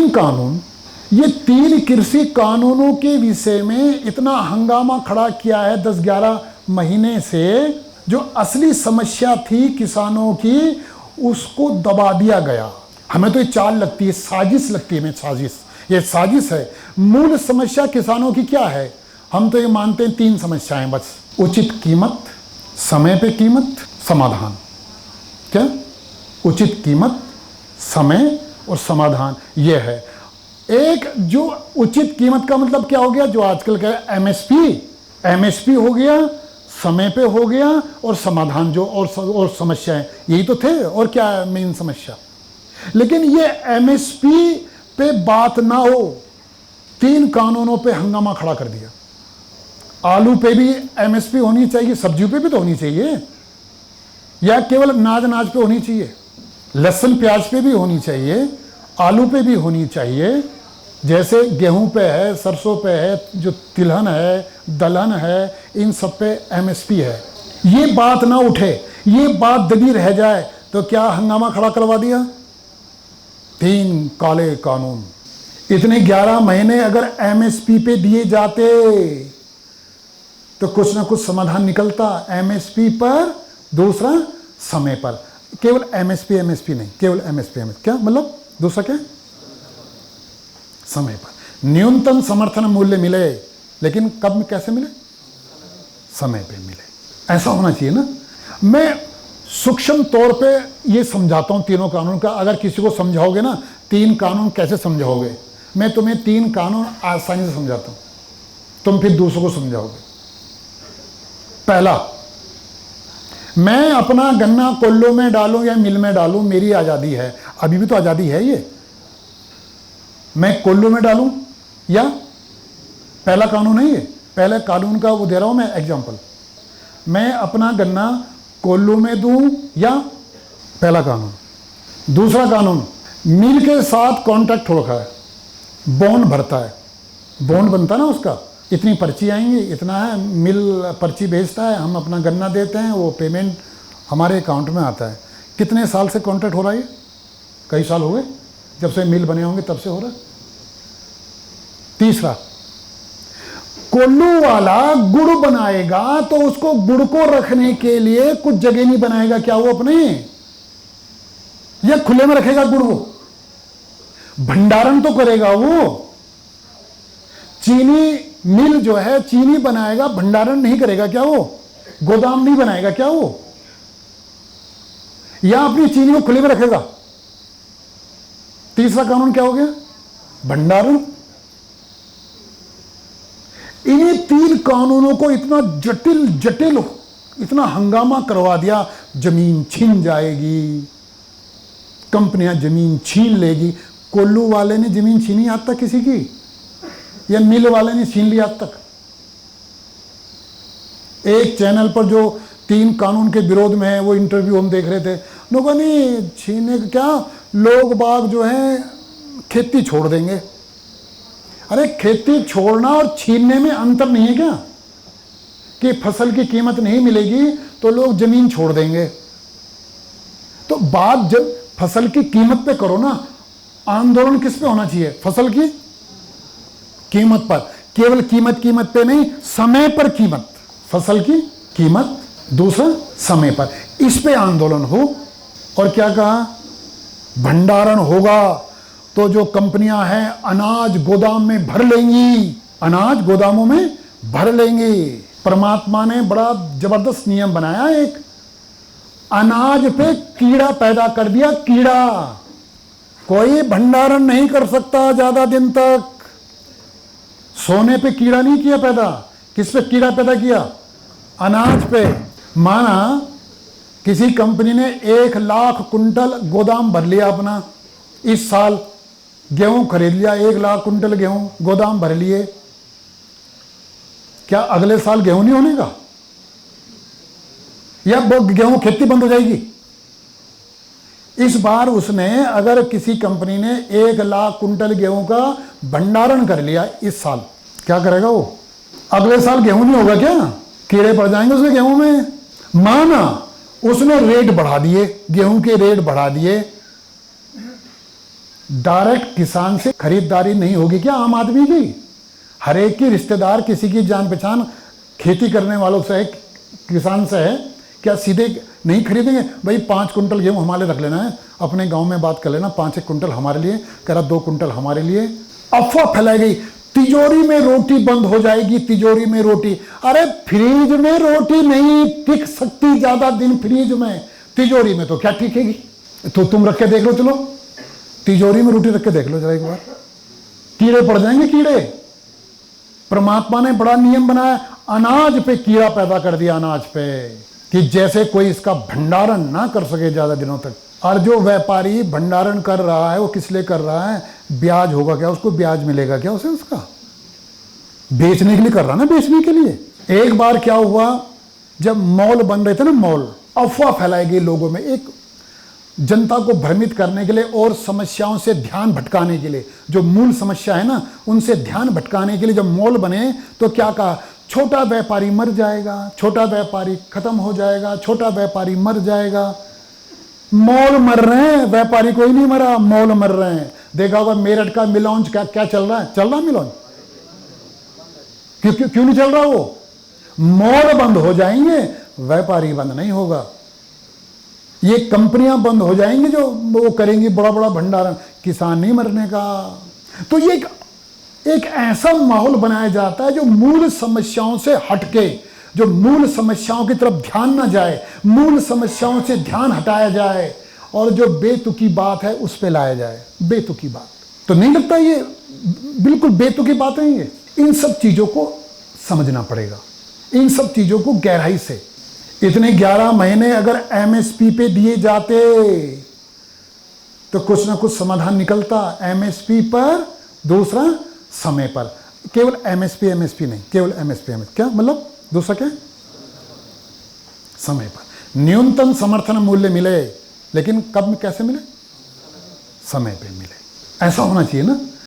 तीन कानून, ये तीन कृषि कानूनों के विषय में इतना हंगामा खड़ा किया है 10-11 महीने से। जो असली समस्या थी किसानों की, उसको दबा दिया गया। हमें तो ये चाल लगती है, साजिश लगती है, साजिश, ये साजिश है। मूल समस्या किसानों की क्या है? हम तो ये मानते हैं 3 समस्याएं बस: उचित कीमत, समय पे कीमत, समाधान। क्या? उचित कीमत, समय और समाधान, ये है। एक जो उचित कीमत का मतलब क्या हो गया, जो आजकल का एमएसपी हो गया, समय पे हो गया, और समाधान जो और समस्याएं, यही तो थे। और क्या है मेन समस्या? लेकिन ये एमएसपी पे बात ना हो, 3 कानूनों पे हंगामा खड़ा कर दिया। आलू पे भी एमएसपी होनी चाहिए, सब्जियों पे भी तो होनी चाहिए, या केवल अनाज पे होनी चाहिए? लहसुन प्याज पे भी होनी चाहिए, आलू पे भी होनी चाहिए, जैसे गेहूं पे है, सरसों पे है, जो तिलहन है, दलहन है, इन सब पे एमएसपी है। ये बात ना उठे, ये बात दबी रह जाए, तो क्या हंगामा खड़ा करवा दिया? 3 काले कानून। इतने 11 महीने अगर एमएसपी पे दिए जाते तो कुछ ना कुछ समाधान निकलता। एमएसपी पर, दूसरा समय पर। केवल एमएसपी नहीं, केवल एमएसपी क्या मतलब? दूसरा क्या? समय पर। न्यूनतम समर्थन मूल्य मिले, लेकिन कब, कैसे मिले? समय पे मिले। ऐसा होना चाहिए ना। मैं सूक्ष्म तौर पे ये समझाता हूं तीनों कानून का। अगर किसी को समझाओगे ना 3 कानून कैसे समझाओगे, मैं तुम्हें 3 कानून आसानी से समझाता हूं, तुम फिर दूसरों को समझाओगे। पहला, मैं अपना गन्ना कोल्लो में डालूं या मिल में डालूं, मेरी आजादी है। अभी भी तो आजादी है ये। मैं कोल्लो में डालूं या, पहला कानून है ये। पहले कानून का वो दे रहा हूं मैं एग्जांपल। मैं अपना गन्ना कोल्लो में दूं या, पहला कानून। दूसरा कानून, मिल के साथ कॉन्ट्रैक्ट हो रखा है, बॉन्ड भरता है, बॉन्ड बनता है ना उसका, इतनी पर्ची आएंगी, इतना है, मिल पर्ची भेजता है, हम अपना गन्ना देते हैं, वो पेमेंट हमारे अकाउंट में आता है। कितने साल से कॉन्ट्रैक्ट हो रहा है ये? कई साल हो गए, जब से मिल बने होंगे तब से हो रहा है। तीसरा, कोल्लू वाला गुड़ बनाएगा तो उसको गुड़ को रखने के लिए कुछ जगह नहीं बनाएगा क्या वो अपने, या खुले में रखेगा गुड़? वो भंडारण तो करेगा। वो चीनी मिल जो है चीनी बनाएगा, भंडारण नहीं करेगा क्या वो? गोदाम नहीं बनाएगा क्या वो? या अपनी चीनी को खुले में रखेगा? तीसरा कानून क्या हो गया? भंडारण। इन्हीं 3 कानूनों को इतना जटिल इतना हंगामा करवा दिया। जमीन छीन जाएगी, कंपनियां जमीन छीन लेगी। कोल्लू वाले ने जमीन छीनी आज तक किसी की, या मिल वाले ने छीन लिया आज तक? एक चैनल पर जो 3 कानून के विरोध में है, वो इंटरव्यू हम देख रहे थे, लोगों ने छीने क्या, लोग बाग जो है खेती छोड़ देंगे। अरे खेती छोड़ना और छीनने में अंतर नहीं है क्या? कि फसल की कीमत नहीं मिलेगी तो लोग जमीन छोड़ देंगे। तो बात जब फसल की कीमत पे करो ना, आंदोलन किस पे होना चाहिए? फसल की कीमत पर। केवल कीमत पे नहीं, समय पर कीमत। फसल की कीमत, दूसरा समय पर, इस पे आंदोलन हो। और क्या कहा? भंडारण होगा तो जो कंपनियां हैं अनाज गोदाम में भर लेंगी, अनाज गोदामों में भर लेंगी। परमात्मा ने बड़ा जबरदस्त नियम बनाया, एक अनाज पे कीड़ा पैदा कर दिया। कीड़ा, कोई भंडारण नहीं कर सकता ज्यादा दिन तक। सोने पे कीड़ा नहीं किया पैदा, किस पे कीड़ा पैदा किया? अनाज पे। माना किसी कंपनी ने 1 लाख कुंटल गोदाम भर लिया अपना, इस साल गेहूं खरीद लिया, 1 लाख कुंटल गेहूं गोदाम भर लिए, क्या अगले साल गेहूं नहीं होने का? या गेहूं खेती बंद हो जाएगी? इस बार उसने, अगर किसी कंपनी ने 1 लाख कुंटल गेहूं का भंडारण कर लिया इस साल, क्या करेगा वो? अगले साल गेहूं नहीं होगा क्या? कीड़े पड़ जाएंगे उसके गेहूं में। माना उसने रेट बढ़ा दिए, गेहूं के रेट बढ़ा दिए, डायरेक्ट किसान से खरीदारी नहीं होगी क्या आम आदमी की? हर एक की रिश्तेदार, किसी की जान पहचान खेती करने वालों से है, किसान से है, क्या सीधे नहीं खरीदेंगे? भाई 5 कुंटल गेहूँ हमारे रख लेना है, अपने गांव में बात कर लेना, 5-1 कुंटल हमारे लिए, कह रहा 2 कुंटल हमारे लिए। अफवाह फैलाई गई, तिजोरी में रोटी बंद हो जाएगी, तिजोरी में रोटी। अरे फ्रीज में रोटी नहीं टिक सकती ज्यादा दिन, फ्रीज में, तिजोरी में तो क्या टिकेगी? तो तुम रख के देख लो, चलो तिजोरी में रोटी रख के देख लो जरा एक बार, कीड़े पड़ जाएंगे कीड़े। परमात्मा ने बड़ा नियम बनाया, अनाज पे कीड़ा पैदा कर दिया, अनाज पे, कि जैसे कोई इसका भंडारण ना कर सके ज्यादा दिनों तक। और जो व्यापारी भंडारण कर रहा है वो किस लिए कर रहा है? ब्याज होगा क्या उसको? ब्याज मिलेगा क्या उसे? उसका बेचने के लिए कर रहा ना, बेचने के लिए। एक बार क्या हुआ, जब मॉल बन रहे थे ना, मॉल, अफवाह फैलाई गई लोगों में, एक जनता को भ्रमित करने के लिए और समस्याओं से ध्यान भटकाने के लिए, जो मूल समस्या है ना उनसे ध्यान भटकाने के लिए जब मॉल बने तो क्या कहा, छोटा व्यापारी मर जाएगा, छोटा व्यापारी खत्म हो जाएगा, छोटा व्यापारी मर जाएगा। मॉल मर रहे हैं, व्यापारी कोई नहीं मरा, मॉल मर रहे हैं। देखा होगा मेरठ का मिलौंज क्या चल रहा है? चल रहा मिलौंज? क्यों नहीं चल रहा? वो मॉल बंद हो जाएंगे, व्यापारी बंद नहीं होगा। ये कंपनियां बंद हो जाएंगी जो वो करेंगी बड़ा बड़ा भंडारण, किसान नहीं मरने का। तो ये एक ऐसा माहौल बनाया जाता है जो मूल समस्याओं से हटके, जो मूल समस्याओं की तरफ ध्यान ना जाए, मूल समस्याओं से ध्यान हटाया जाए और जो बेतुकी बात है उस पे लाया जाए। बेतुकी बात तो नहीं लगता ये बिल्कुल बेतुकी बात है ये? इन सब चीजों को समझना पड़ेगा, इन सब चीजों को गहराई से। इतने 11 महीने अगर एमएसपी पे दिए जाते तो कुछ ना कुछ समाधान निकलता। एमएसपी पर, दूसरा समय पर। केवल एमएसपी नहीं, केवल एमएसपी क्या मतलब? दूसरा क्या? समय पर। न्यूनतम समर्थन मूल्य मिले, लेकिन कब, कैसे मिले? समय पे मिले। ऐसा होना चाहिए ना।